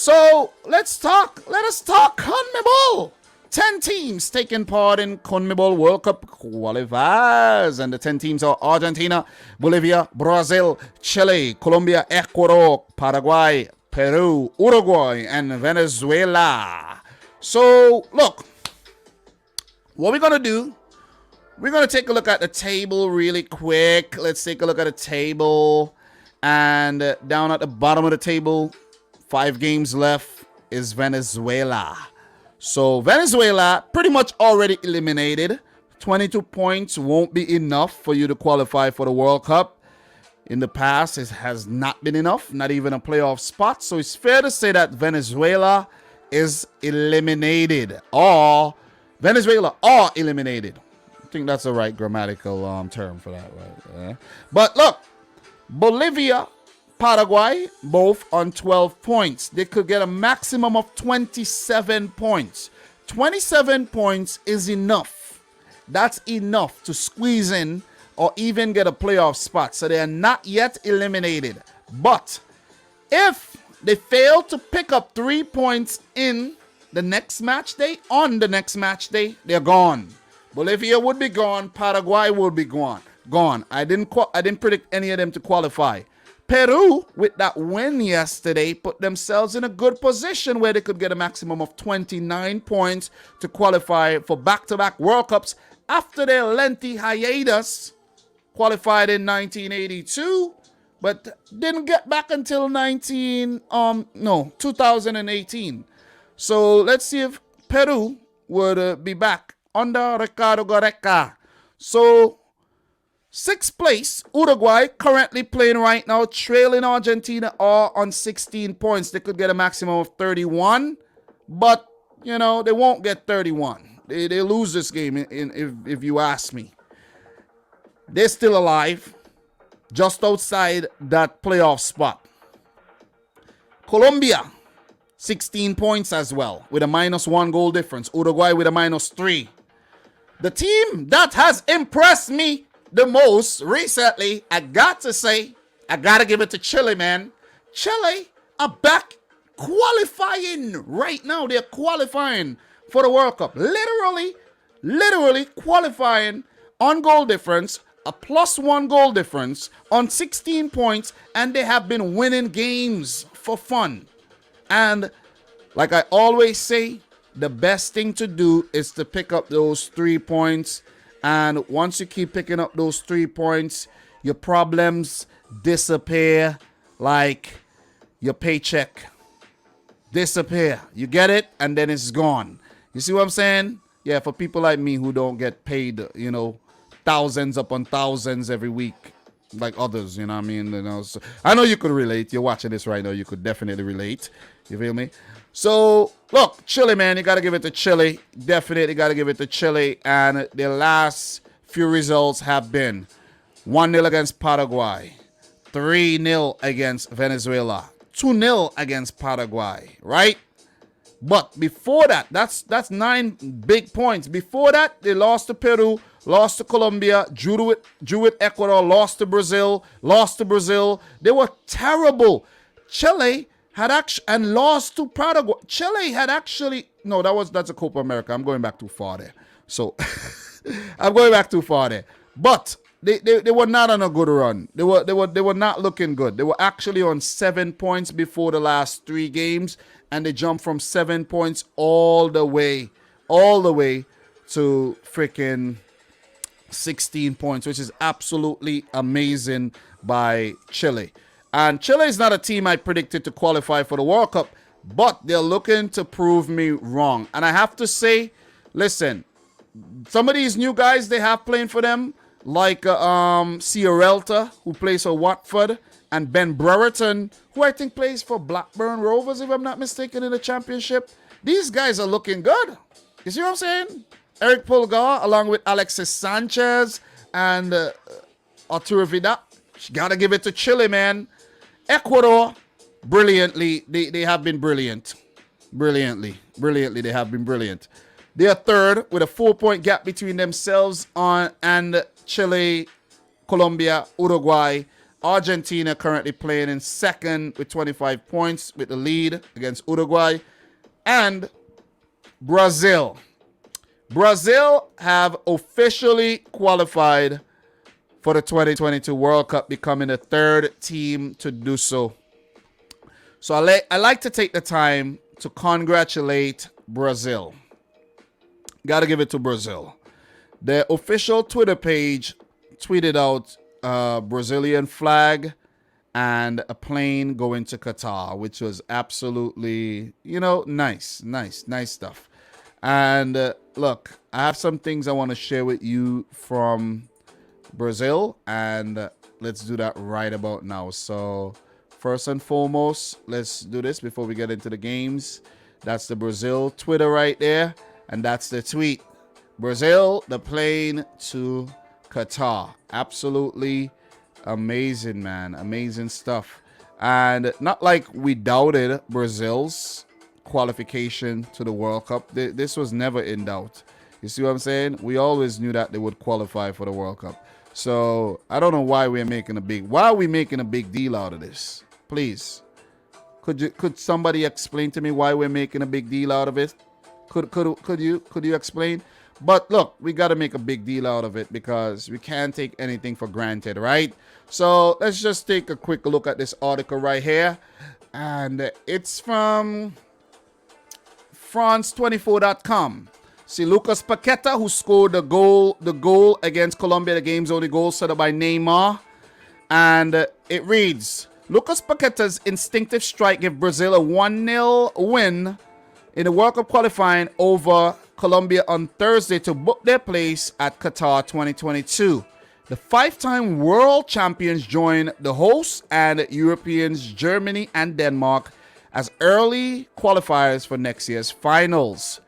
So let us talk CONMEBOL. 10 teams taking part in CONMEBOL World Cup qualifiers. And the 10 teams are Argentina, Bolivia, Brazil, Chile, Colombia, Ecuador, Paraguay, Peru, Uruguay, and Venezuela. So, look, what we're going to do, we're going to take a look at the table really quick. Let's take a look at the table. And down at the bottom of the table, 5 games left, is Venezuela. So Venezuela pretty much already eliminated. 22 points won't be enough for you to qualify for the World Cup. In the past, it has not been enough, not even a playoff spot. So it's fair to say that Venezuela is eliminated. Or Venezuela are eliminated. I think that's the right grammatical term for that, right? But look, Bolivia, Paraguay, both on 12 points. They could get a maximum of 27 points. 27 points is enough. That's enough to squeeze in or even get a playoff spot. So they are not yet eliminated. But if they fail to pick up 3 points in the next match day, they're gone. Bolivia would be gone. Paraguay would be gone. I didn't predict any of them to qualify. Peru, with that win yesterday, put themselves in a good position where they could get a maximum of 29 points to qualify for back-to-back World Cups after their lengthy hiatus. Qualified in 1982, but didn't get back until 2018. So let's see if Peru would be back under Ricardo Gareca. So 6th place, Uruguay, currently playing right now, trailing Argentina, are on 16 points. They could get a maximum of 31, but, you know, they won't get 31. They lose this game, if you ask me. They're still alive, just outside that playoff spot. Colombia, 16 points as well, with a -1 goal difference. Uruguay with a -3. The team that has impressed me the most recently, I got to say, I got to give it to Chile, man. Chile are back qualifying right now. They're qualifying for the World Cup. Literally qualifying on goal difference, a +1 goal difference on 16 points, and they have been winning games for fun. And like I always say, the best thing to do is to pick up those 3 points. And once you keep picking up those 3 points, your problems disappear like your paycheck. Disappear. You get it? And then it's gone. You see what I'm saying? Yeah, for people like me who don't get paid, you know, thousands upon thousands every week like others, you know what I mean? You know, so I know you could relate. You're watching this right now. You could definitely relate. You feel me? So, look, Chile, man, you got to give it to Chile. Definitely got to give it to Chile. And the last few results have been 1-0 against Paraguay, 3-0 against Venezuela, 2-0 against Paraguay, right? But before that, that's 9 big points. Before that, they lost to Peru, lost to Colombia, drew with Ecuador, lost to Brazil. They were terrible. Chile had actually, and lost to Paraguay. Chile had actually, no, that's a Copa America. I'm going back too far there. So I'm going back too far there. But they were not on a good run. They were not looking good. They were actually on 7 points before the last 3 games, and they jumped from 7 points all the way to freaking 16 points, which is absolutely amazing by Chile. And Chile is not a team I predicted to qualify for the World Cup, but they're looking to prove me wrong. And I have to say, listen, some of these new guys they have playing for them, like Sierralta, who plays for Watford, and Ben Brereton, who I think plays for Blackburn Rovers, if I'm not mistaken, in the championship. These guys are looking good. You see what I'm saying? Eric Pulgar, along with Alexis Sanchez and Arturo Vidal. Gotta give it to Chile, man. Ecuador, brilliantly, they have been brilliant. Brilliantly, they have been brilliant. They are third with a 4-point gap between themselves and Chile, Colombia, Uruguay, Argentina currently playing in second with 25 points with the lead against Uruguay. And Brazil. Brazil have officially qualified for the 2022 World Cup, becoming the third team to do so. So I like to take the time to congratulate Brazil. Got to give it to Brazil. Their official Twitter page tweeted out a Brazilian flag and a plane going to Qatar, which was absolutely, nice stuff. And look, I have some things I want to share with you from Brazil, and let's do that right about now. So first and foremost, let's do this before we get into the games. That's the Brazil Twitter right there, and that's the tweet. Brazil, the plane to Qatar. Absolutely amazing, man. Amazing stuff. And not like we doubted Brazil's qualification to the World Cup. This was never in doubt. You see what I'm saying? We always knew that they would qualify for the World Cup. So I don't know why are we making a big deal out of this? Please, could somebody explain to me why we're making a big deal out of it? Could you explain? But look, we got to make a big deal out of it because we can't take anything for granted, right? So let's just take a quick look at this article right here. And it's from France24.com. See, Lucas Paqueta, who scored the goal against Colombia, the game's only goal set up by Neymar. And it reads, Lucas Paqueta's instinctive strike gave Brazil a 1-0 win in the World Cup qualifying over Colombia on Thursday to book their place at Qatar 2022. The five-time world champions join the hosts and Europeans Germany and Denmark as early qualifiers for next year's finals.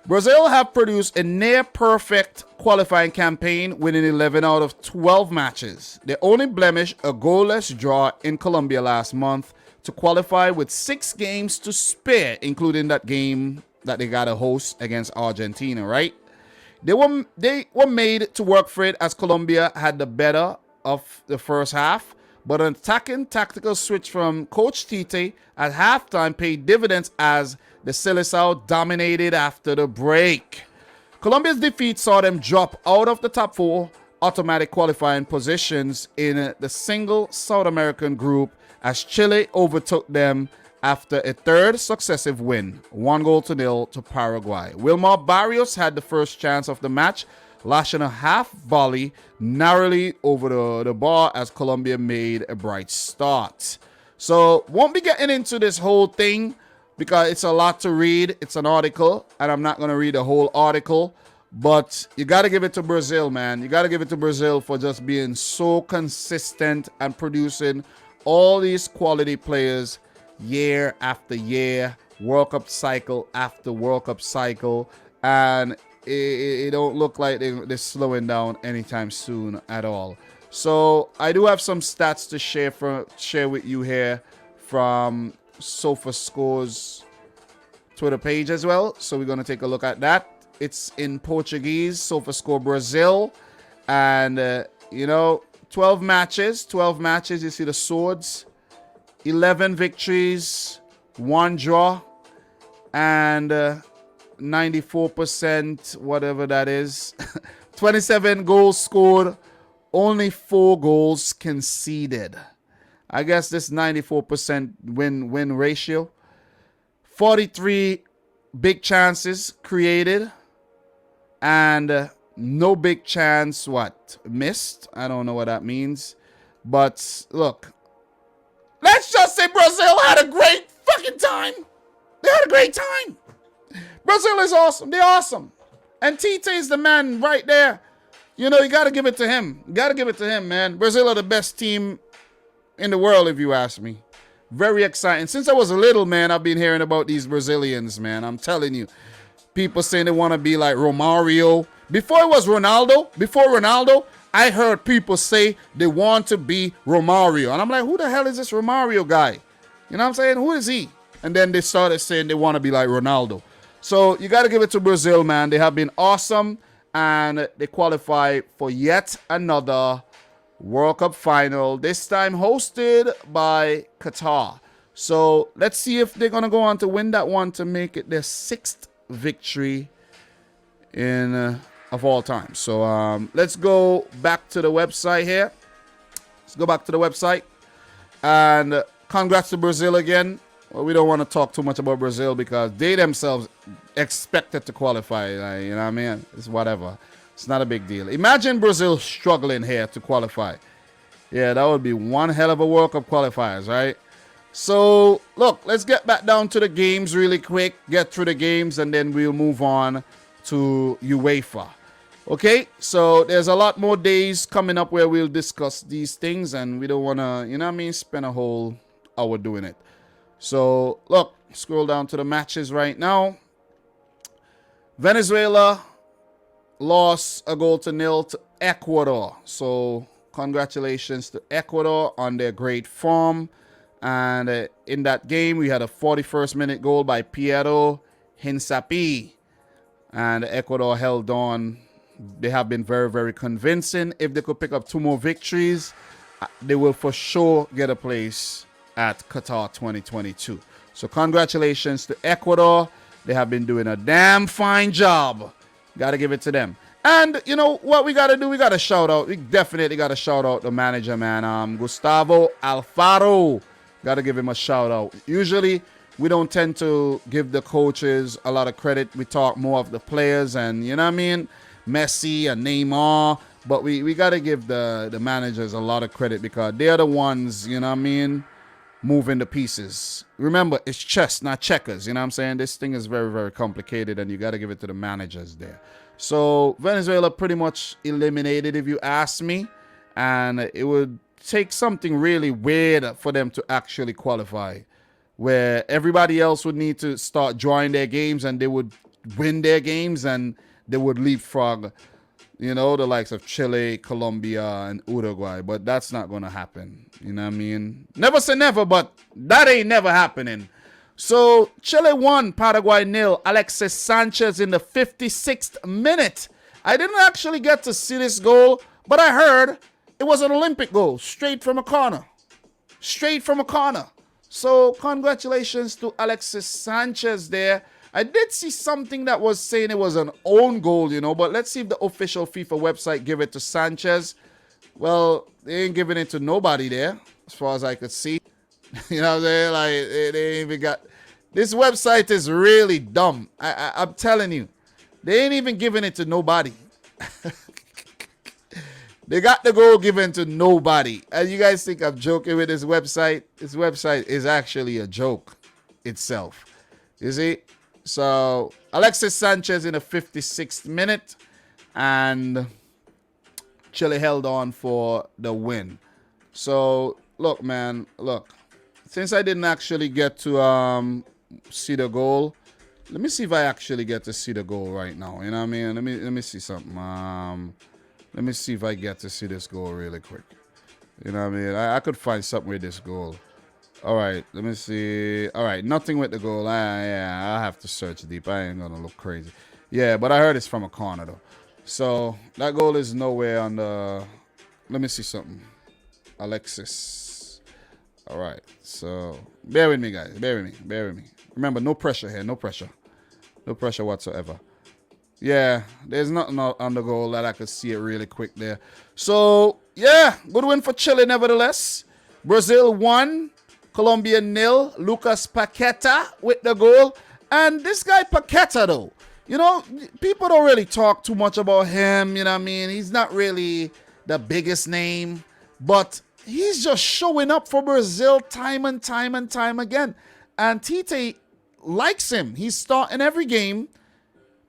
Brazil have produced a near-perfect qualifying campaign, winning 11 out of 12 matches. Their only blemish, a goalless draw in Colombia last month, to qualify with 6 games to spare, including that game that they got to host against Argentina, right? They were made to work for it as Colombia had the better of the first half, but an attacking tactical switch from Coach Tite at halftime paid dividends as the Seleção dominated after the break. Colombia's defeat saw them drop out of the top 4 automatic qualifying positions in the single South American group as Chile overtook them after a third successive win, 1-0 to Paraguay. Wilmar Barrios had the first chance of the match, lashing a half volley narrowly over the bar as Colombia made a bright start. So won't be getting into this whole thing because it's a lot to read. It's an article, and I'm not going to read the whole article. But you got to give it to Brazil, man. You got to give it to Brazil for just being so consistent and producing all these quality players year after year, World Cup cycle after World Cup cycle, and it don't look like they're slowing down anytime soon at all. So I do have some stats to share with you here from SofaScore's Twitter page as well. So we're going to take a look at that. It's in Portuguese, SofaScore Brazil, and 12 matches. You see the swords. 11 victories, 1 draw, and 94%, whatever that is. 27 goals scored, only 4 goals conceded. I guess this 94% win ratio. 43 big chances created, and no big chance missed. I don't know what that means, but look, let's just say Brazil had a great fucking time. They had a great time. Brazil is awesome. They're awesome. And Tite is the man right there. You got to give it to him. You got to give it to him, man. Brazil are the best team in the world, if you ask me. Very exciting. Since I was a little man, I've been hearing about these Brazilians, man. I'm telling you. People saying they want to be like Romario. Before it was Ronaldo, I heard people say they want to be Romario. And I'm like, who the hell is this Romario guy? You know what I'm saying? Who is he? And then they started saying they want to be like Ronaldo. So you got to give it to Brazil, man. They have been awesome. And they qualify for yet another World Cup final, this time hosted by Qatar. So let's see if they're going to go on to win that one to make it their 6th victory in of all time. So let's go back to the website here. Let's go back to the website. And congrats to Brazil again. Well, we don't want to talk too much about Brazil because they themselves expected to qualify. You know what I mean? It's whatever. It's not a big deal. Imagine Brazil struggling here to qualify. Yeah, that would be one hell of a World Cup qualifiers, right? So, look, let's get back down to the games really quick. Get through the games, and then we'll move on to UEFA. Okay, so there's a lot more days coming up where we'll discuss these things, and we don't want to, you know what I mean, spend a whole hour doing it. So, look, scroll down to the matches right now. Venezuela lost a 0-0 to Ecuador. So, congratulations to Ecuador on their great form. And in that game, we had a 41st minute goal by Piero Hinsapi. And Ecuador held on. They have been very, very convincing. If they could pick up 2 more victories, they will for sure get a place at Qatar 2022. So congratulations to Ecuador. They have been doing a damn fine job. Got to give it to them. And you know what we got to do? We got to shout out. We definitely got to shout out the manager, man. Gustavo Alfaro. Got to give him a shout out. Usually, we don't tend to give the coaches a lot of credit. We talk more of the players and, you know what I mean, Messi and Neymar. But we got to give the managers a lot of credit because they're the ones, you know what I mean, moving the pieces. Remember, it's chess, not checkers. You know what I'm saying? This thing is very, very complicated, and you got to give it to the managers there. So Venezuela pretty much eliminated, if you ask me. And it would take something really weird for them to actually qualify, where everybody else would need to start drawing their games and they would win their games and they would leapfrog, you know, the likes of Chile, Colombia, and Uruguay. But that's not going to happen. You know what I mean? Never say never, but that ain't never happening. So Chile won, Paraguay 0. Alexis Sanchez in the 56th minute. I didn't actually get to see this goal, but I heard it was an Olympic goal, straight from a corner. Straight from a corner. So congratulations to Alexis Sanchez there. I did see something that was saying it was an own goal, you know, but let's see if the official FIFA website give it to Sanchez. Well, they ain't giving it to nobody there, as far as I could see. You know what I'm saying? Like, they ain't even got... This website is really dumb. I'm telling you. They ain't even giving it to nobody. They got the goal given to nobody. And you guys think I'm joking with this website? This website is actually a joke itself. You see? So, Alexis Sanchez in the 56th minute. And Chile held on for the win. So, look, man. Look. Since I didn't actually get to see the goal, let me see if I actually get to see the goal right now. You know what I mean? Let me see something. Let me see if I get to see this goal really quick. You know what I mean? I could find something with this goal. All right, let me see. All right, nothing with the goal. Yeah, I'll have to search deep. I ain't going to look crazy. Yeah, but I heard it's from a corner, though. So, that goal is nowhere on the... Let me see something. Alexis. All right, so bear with me, guys. Bear with me. Remember, no pressure here. No pressure. No pressure whatsoever. Yeah, there's nothing on the goal that I could see it really quick there. So, yeah, good win for Chile nevertheless. Brazil 1, Colombia 0. Lucas Paqueta with the goal. And this guy Paqueta, though, you know, people don't really talk too much about him. You know what I mean? He's not really the biggest name, but he's just showing up for Brazil time and time and time again. And Tite likes him. He's starting every game.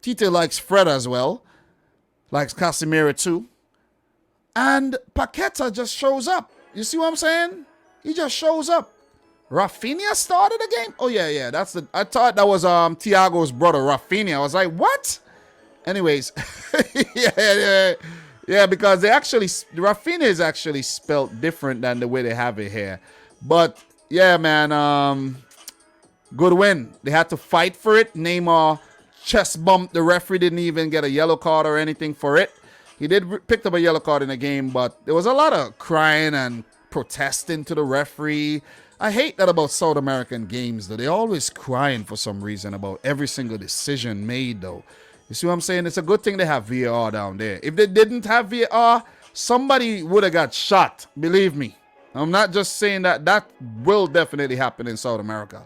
Tite likes Fred as well. Likes Casemiro too. And Paqueta just shows up. You see what I'm saying? He just shows up. Rafinha started the game? Oh, yeah. I thought that was Thiago's brother, Rafinha. I was like, what? Anyways. Yeah, because Rafinha is actually spelled different than the way they have it here. But, yeah, man. Good win. They had to fight for it. Neymar chest bumped the referee, didn't even get a yellow card or anything for it. He did pick up a yellow card in the game, but there was a lot of crying and protesting to the referee. I hate that about South American games, though. They're always crying for some reason about every single decision made, though. You see what I'm saying? It's a good thing they have VAR down there. If they didn't have VAR, somebody would have got shot. Believe me. I'm not just saying that. That will definitely happen in South America.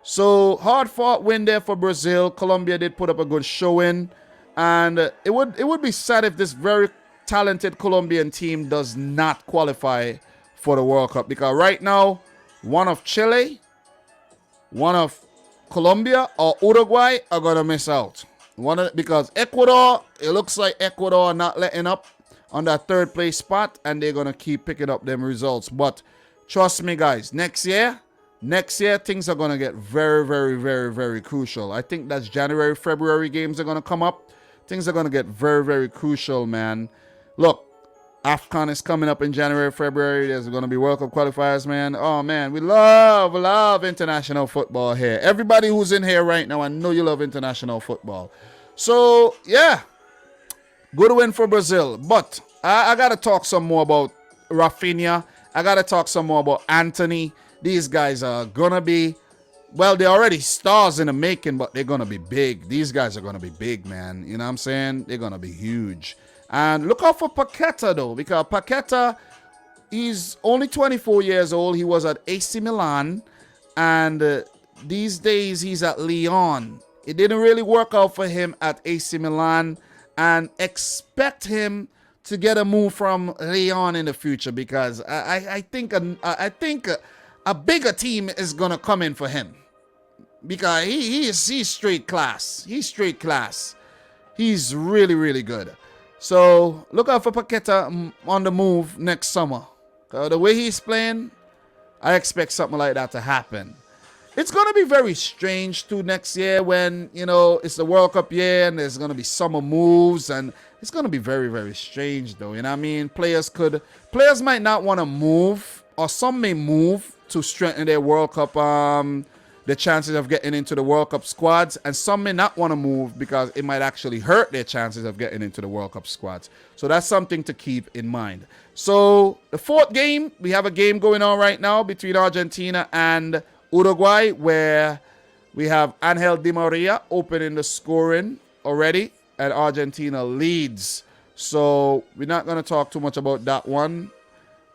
So, hard-fought win there for Brazil. Colombia did put up a good showing. And it would be sad if this very talented Colombian team does not qualify for the World Cup. Because right now, one of Chile, one of Colombia, or Uruguay are going to miss out. Because Ecuador, it looks like Ecuador are not letting up on that third place spot, and they're going to keep picking up them results. But trust me, guys, next year, things are going to get very, very, very, very crucial. I think that's January, February games are going to come up. Things are going to get very, very crucial, man. Look, AFCON is coming up in January, February. There's going to be World Cup qualifiers, man. Oh, man, we love international football here. Everybody who's in here right now, I know you love international football. So, yeah, good win for Brazil. But I got to talk some more about Rafinha. I got to talk some more about Anthony. These guys are going to be, well, they're already stars in the making, but they're going to be big. These guys are going to be big, man. You know what I'm saying? They're going to be huge. And look out for Paqueta, though, because Paqueta, he's only 24 years old. He was at AC Milan, and these days he's at Lyon. It didn't really work out for him at AC Milan, and expect him to get a move from Lyon in the future, because I think a bigger team is going to come in for him, because he's straight class. He's straight class. He's really, really good. So, look out for Paqueta on the move next summer. The way he's playing, I expect something like that to happen. It's going to be very strange, too, next year when, you know, it's the World Cup year and there's going to be summer moves. And it's going to be very, very strange, though. You know what I mean? Players might not want to move, or some may move to strengthen their World Cup the chances of getting into the World Cup squads, and some may not want to move because it might actually hurt their chances of getting into the World Cup squads. So that's something to keep in mind. So the fourth game, we have a game going on right now between Argentina and Uruguay, where we have Angel Di Maria opening the scoring already, and Argentina leads. So we're not going to talk too much about that one.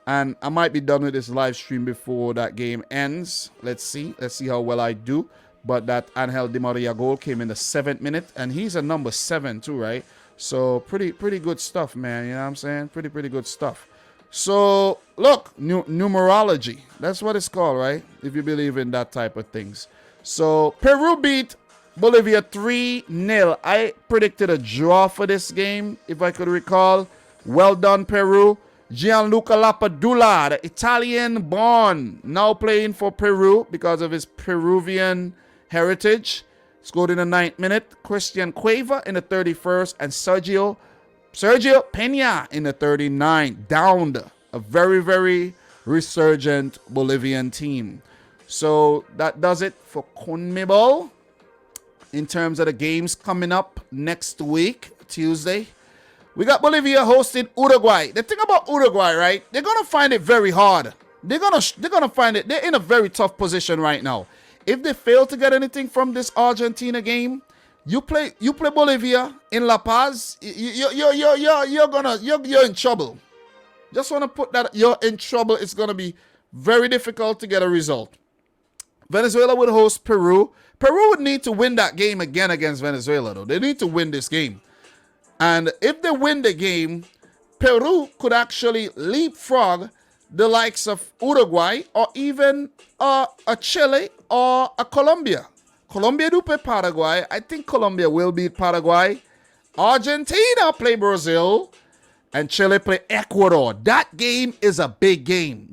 And I might be done with this live stream before that game ends. Let's see how well I do. But that Angel Di Maria goal came in the 7th minute. And he's a number 7 too, right? So pretty good stuff, man. You know what I'm saying? Pretty good stuff. So look, numerology. That's what it's called, right? If you believe in that type of things. So Peru beat Bolivia 3-0. I predicted a draw for this game, if I could recall. Well done, Peru. Gianluca Lapadula, the Italian-born, now playing for Peru because of his Peruvian heritage, scored in the 9th minute. Christian Cueva in the 31st, and Sergio Peña in the 39th. Downed a very, very resurgent Bolivian team. So that does it for CONMEBOL. In terms of the games coming up next week, Tuesday, we got Bolivia hosting Uruguay. The thing about Uruguay, right? They're gonna find it very hard. They're gonna find it. They're in a very tough position right now. If they fail to get anything from this Argentina game, you play Bolivia in La Paz. You're in trouble. Just want to put that you're in trouble. It's gonna be very difficult to get a result. Venezuela would host Peru. Peru would need to win that game again against Venezuela, though. They need to win this game. And if they win the game, Peru could actually leapfrog the likes of Uruguay, or even a Chile or a Colombia. Colombia do play Paraguay. I think Colombia will beat Paraguay. Argentina play Brazil. And Chile play Ecuador. That game is a big game.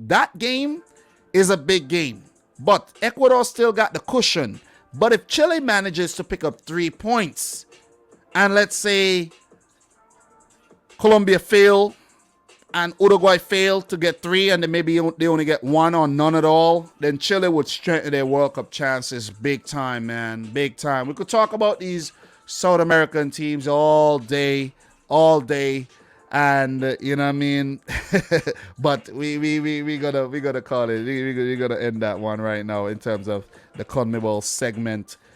But Ecuador still got the cushion. But if Chile manages to pick up 3 points, and let's say Colombia fail and Uruguay fail to get 3, and then maybe they only get 1 or none at all, then Chile would strengthen their World Cup chances big time, man. Big time. We could talk about these South American teams all day. And you know what I mean. But we gotta call it. We gotta end that one right now in terms of the CONMEBOL segment.